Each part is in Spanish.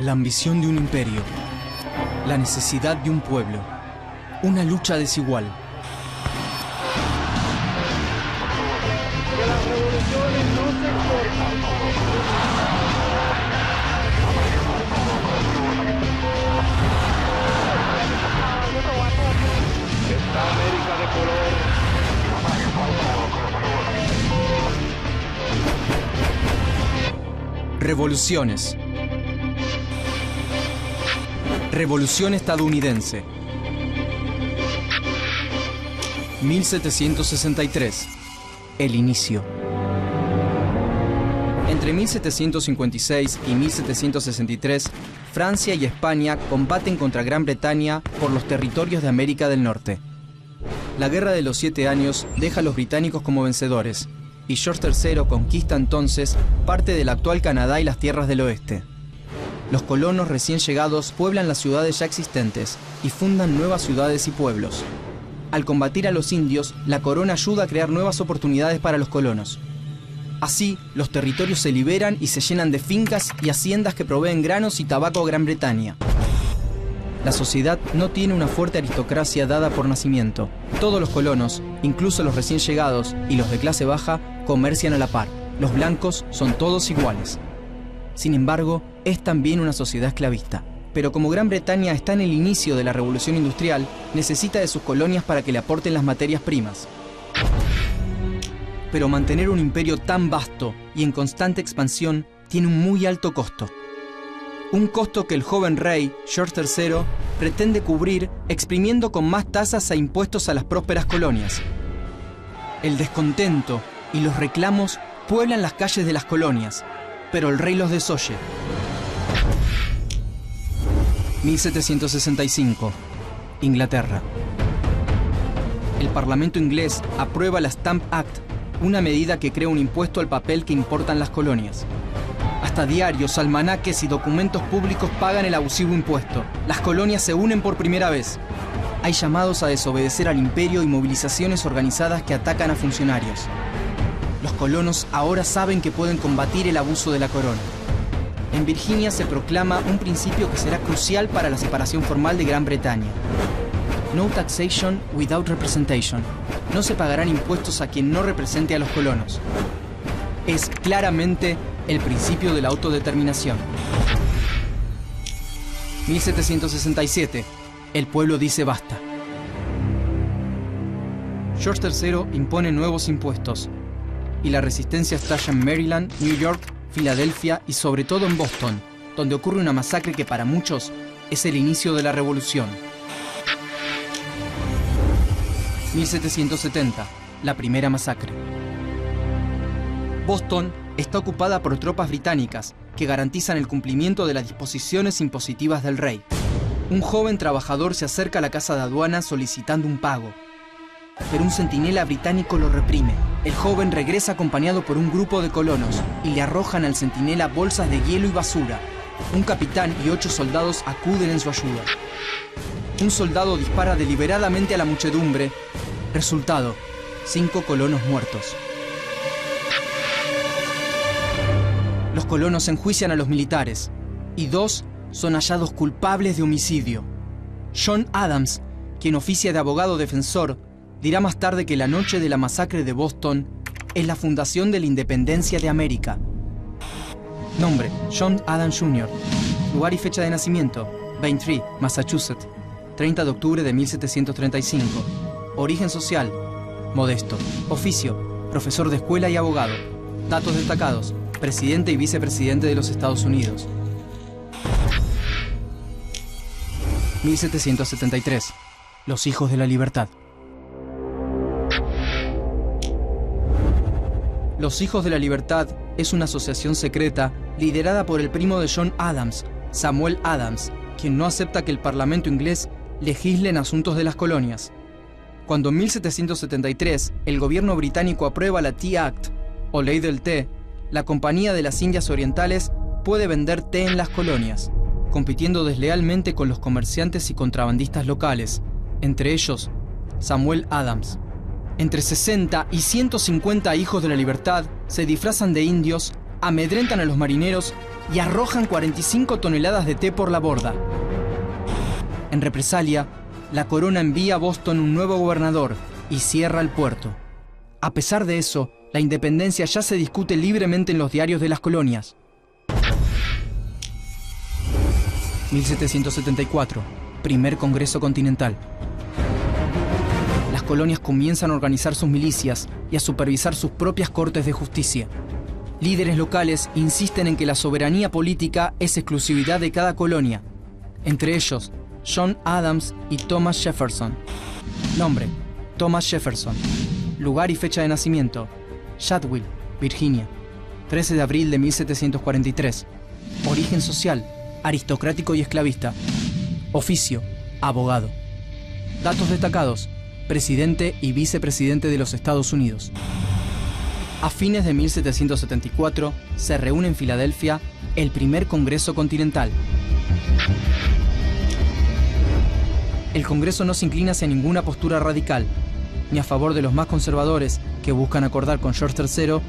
La ambición de un imperio, la necesidad de un pueblo, una lucha desigual. Que las revoluciones no se exportan. Esta América de color. Revoluciones. Revolución estadounidense. 1763. El inicio. Entre 1756 y 1763, Francia y España combaten contra Gran Bretaña por los territorios de América del Norte. La Guerra de los 7 Años deja a los británicos como vencedores, y George III conquista entonces parte del actual Canadá y las tierras del oeste. Los colonos recién llegados pueblan las ciudades ya existentes y fundan nuevas ciudades y pueblos. Al combatir a los indios, la corona ayuda a crear nuevas oportunidades para los colonos. Así, los territorios se liberan y se llenan de fincas y haciendas que proveen granos y tabaco a Gran Bretaña. La sociedad no tiene una fuerte aristocracia dada por nacimiento. Todos los colonos, incluso los recién llegados y los de clase baja, comercian a la par. Los blancos son todos iguales. Sin embargo, es también una sociedad esclavista. Pero como Gran Bretaña está en el inicio de la revolución industrial, necesita de sus colonias para que le aporten las materias primas. Pero mantener un imperio tan vasto y en constante expansión tiene un muy alto costo. Un costo que el joven rey, George III, pretende cubrir exprimiendo con más tasas e impuestos a las prósperas colonias. El descontento y los reclamos pueblan las calles de las colonias, pero el rey los desoye. 1765. Inglaterra. El Parlamento inglés aprueba la Stamp Act, una medida que crea un impuesto al papel que importan las colonias. Hasta diarios, almanaques y documentos públicos pagan el abusivo impuesto. Las colonias se unen por primera vez. Hay llamados a desobedecer al imperio y movilizaciones organizadas que atacan a funcionarios. Los colonos ahora saben que pueden combatir el abuso de la corona. En Virginia se proclama un principio que será crucial para la separación formal de Gran Bretaña. No taxation without representation. No se pagarán impuestos a quien no represente a los colonos. Es claramente el principio de la autodeterminación. 1767. El pueblo dice basta. George III impone nuevos impuestos y la resistencia estalla en Maryland, New York, Filadelfia y sobre todo en Boston, donde ocurre una masacre que para muchos es el inicio de la revolución. 1770. La primera masacre. Boston está ocupada por tropas británicas que garantizan el cumplimiento de las disposiciones impositivas del rey. Un joven trabajador se acerca a la casa de aduana solicitando un pago, pero un centinela británico lo reprime. El joven regresa acompañado por un grupo de colonos y le arrojan al centinela bolsas de hielo y basura. Un capitán y 8 soldados acuden en su ayuda. Un soldado dispara deliberadamente a la muchedumbre. Resultado: 5 colonos muertos. Los colonos enjuician a los militares y 2 son hallados culpables de homicidio. John Adams, quien oficia de abogado defensor, dirá más tarde que la noche de la masacre de Boston es la fundación de la independencia de América. Nombre: John Adams Jr. Lugar y fecha de nacimiento: Braintree, Massachusetts, 30 de octubre de 1735. Origen social: modesto. Oficio: profesor de escuela y abogado. Datos destacados: presidente y vicepresidente de los Estados Unidos. 1773. Los hijos de la libertad. Los Hijos de la Libertad es una asociación secreta liderada por el primo de John Adams, Samuel Adams, quien no acepta que el Parlamento inglés legisle en asuntos de las colonias. Cuando en 1773 el gobierno británico aprueba la Tea Act, o Ley del Té, la Compañía de las Indias Orientales puede vender té en las colonias, compitiendo deslealmente con los comerciantes y contrabandistas locales, entre ellos Samuel Adams. Entre 60 y 150 hijos de la libertad se disfrazan de indios, amedrentan a los marineros y arrojan 45 toneladas de té por la borda. En represalia, la corona envía a Boston un nuevo gobernador y cierra el puerto. A pesar de eso, la independencia ya se discute libremente en los diarios de las colonias. 1774, primer Congreso Continental. Las colonias comienzan a organizar sus milicias y a supervisar sus propias cortes de justicia. Líderes locales insisten en que la soberanía política es exclusividad de cada colonia, entre ellos John Adams y Thomas Jefferson. Nombre: Thomas Jefferson. Lugar y fecha de nacimiento: Shadwell, Virginia, 13 de abril de 1743. Origen social: aristocrático y esclavista. Oficio: abogado. Datos destacados: presidente y vicepresidente de los Estados Unidos. A fines de 1774 se reúne en Filadelfia el primer Congreso Continental. El Congreso no se inclina hacia ninguna postura radical, ni a favor de los más conservadores que buscan acordar con George III,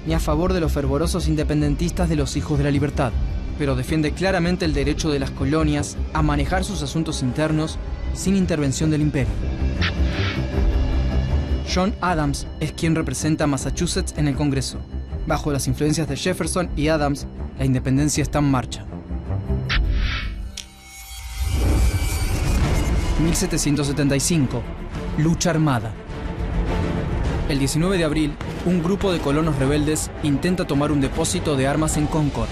ni a favor de los fervorosos independentistas de los Hijos de la Libertad, pero defiende claramente el derecho de las colonias a manejar sus asuntos internos sin intervención del imperio. John Adams es quien representa a Massachusetts en el Congreso. Bajo las influencias de Jefferson y Adams, la independencia está en marcha. 1775. Lucha armada. El 19 de abril, un grupo de colonos rebeldes intenta tomar un depósito de armas en Concord.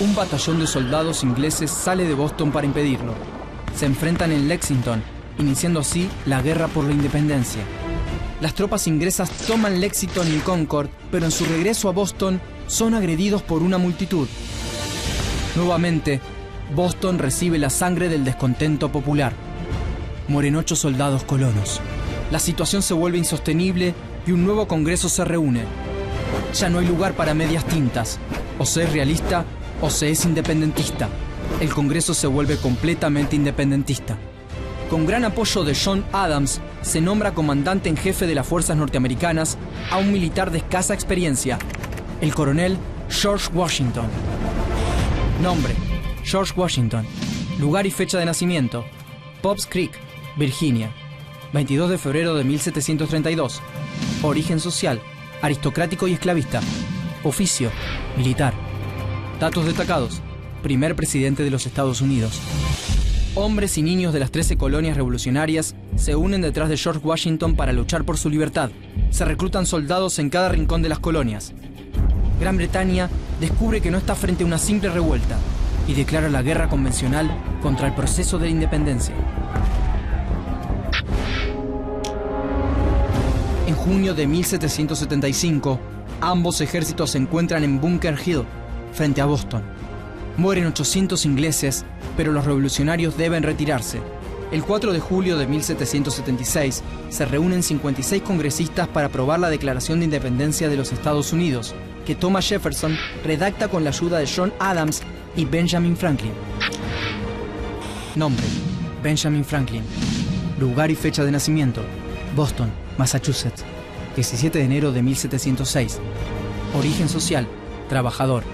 Un batallón de soldados ingleses sale de Boston para impedirlo. Se enfrentan en Lexington, iniciando así la guerra por la independencia. Las tropas inglesas toman Lexington y Concord, pero en su regreso a Boston son agredidos por una multitud. Nuevamente, Boston recibe la sangre del descontento popular. Mueren 8 soldados colonos. La situación se vuelve insostenible y un nuevo Congreso se reúne. Ya no hay lugar para medias tintas. O se es realista o se es independentista. El Congreso se vuelve completamente independentista. Con gran apoyo de John Adams, se nombra comandante en jefe de las fuerzas norteamericanas a un militar de escasa experiencia, el coronel George Washington. Nombre: George Washington. Lugar y fecha de nacimiento: Pops Creek, Virginia, 22 de febrero de 1732. Origen social: aristocrático y esclavista. Oficio: militar. Datos destacados: primer presidente de los Estados Unidos. Hombres y niños de las 13 colonias revolucionarias se unen detrás de George Washington para luchar por su libertad. Se reclutan soldados en cada rincón de las colonias. Gran Bretaña descubre que no está frente a una simple revuelta y declara la guerra convencional contra el proceso de la independencia. En junio de 1775, ambos ejércitos se encuentran en Bunker Hill, frente a Boston. Mueren 800 ingleses, pero los revolucionarios deben retirarse. El 4 de julio de 1776 se reúnen 56 congresistas para aprobar la Declaración de Independencia de los Estados Unidos, que Thomas Jefferson redacta con la ayuda de John Adams y Benjamin Franklin. Nombre: Benjamin Franklin. Lugar y fecha de nacimiento: Boston, Massachusetts, 17 de enero de 1706. Origen social: trabajador.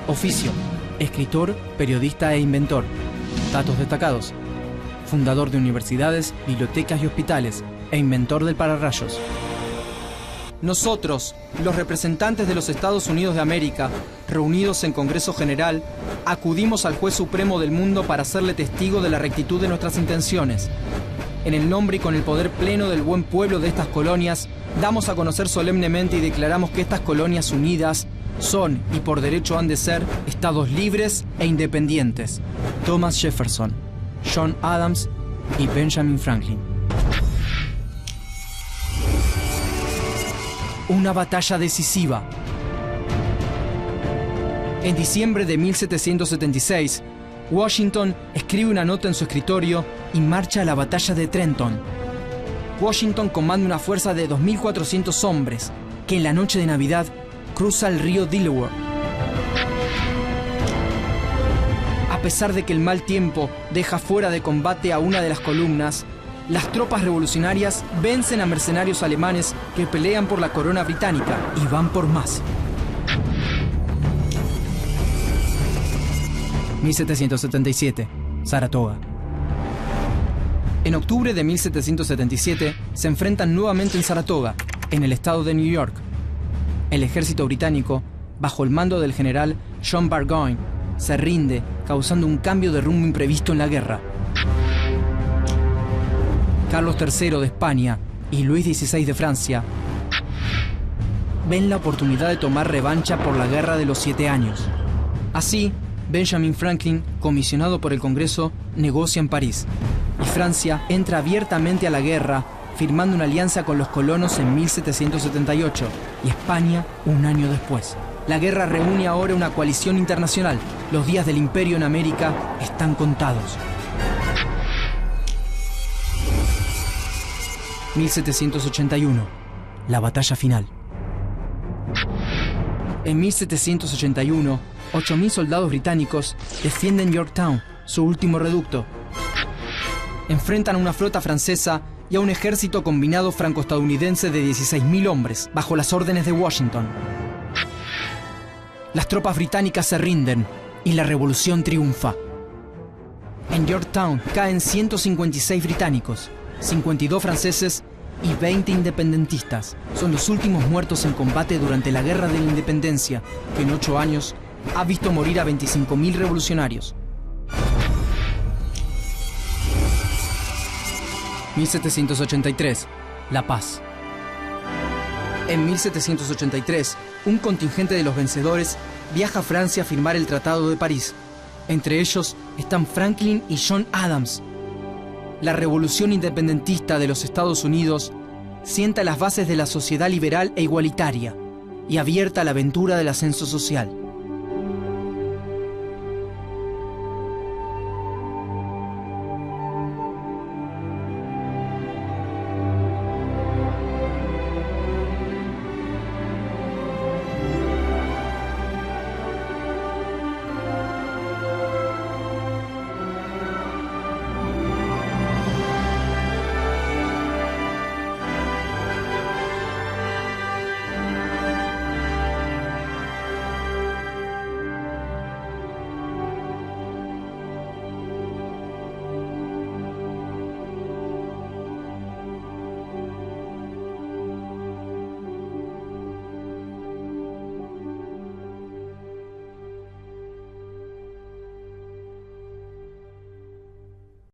Oficio: escritor, periodista e inventor. Datos destacados: fundador de universidades, bibliotecas y hospitales, e inventor del pararrayos. Nosotros, los representantes de los Estados Unidos de América, reunidos en Congreso General, acudimos al Juez Supremo del mundo para hacerle testigo de la rectitud de nuestras intenciones. En el nombre y con el poder pleno del buen pueblo de estas colonias, damos a conocer solemnemente y declaramos que estas colonias unidas son, y por derecho han de ser, estados libres e independientes. Thomas Jefferson, John Adams y Benjamin Franklin. Una batalla decisiva. En diciembre de 1776, Washington escribe una nota en su escritorio y marcha a la batalla de Trenton. Washington comanda una fuerza de 2.400 hombres que en la noche de Navidad cruza el río Delaware. A pesar de que el mal tiempo deja fuera de combate a una de las columnas, las tropas revolucionarias vencen a mercenarios alemanes que pelean por la corona británica y van por más. 1777, Saratoga. En octubre de 1777 se enfrentan nuevamente en Saratoga, en el estado de New York. El ejército británico, bajo el mando del general John Burgoyne, se rinde, causando un cambio de rumbo imprevisto en la guerra. Carlos III de España y Luis XVI de Francia ven la oportunidad de tomar revancha por la Guerra de los 7 años. Así, Benjamin Franklin, comisionado por el Congreso, negocia en París, y Francia entra abiertamente a la guerra, firmando una alianza con los colonos en 1778 y España un año después. La guerra reúne ahora una coalición internacional. Los días del imperio en América están contados. 1781, la batalla final. En 1781, 8.000 soldados británicos defienden Yorktown, su último reducto. Enfrentan a una flota francesa y a un ejército combinado franco-estadounidense de 16.000 hombres, bajo las órdenes de Washington. Las tropas británicas se rinden y la revolución triunfa. En Yorktown caen 156 británicos, 52 franceses y 20 independentistas. Son los últimos muertos en combate durante la Guerra de la Independencia, que en 8 años ha visto morir a 25.000 revolucionarios. 1783, La Paz. En 1783, un contingente de los vencedores viaja a Francia a firmar el Tratado de París. Entre ellos están Franklin y John Adams. La revolución independentista de los Estados Unidos sienta las bases de la sociedad liberal e igualitaria y abierta a la aventura del ascenso social.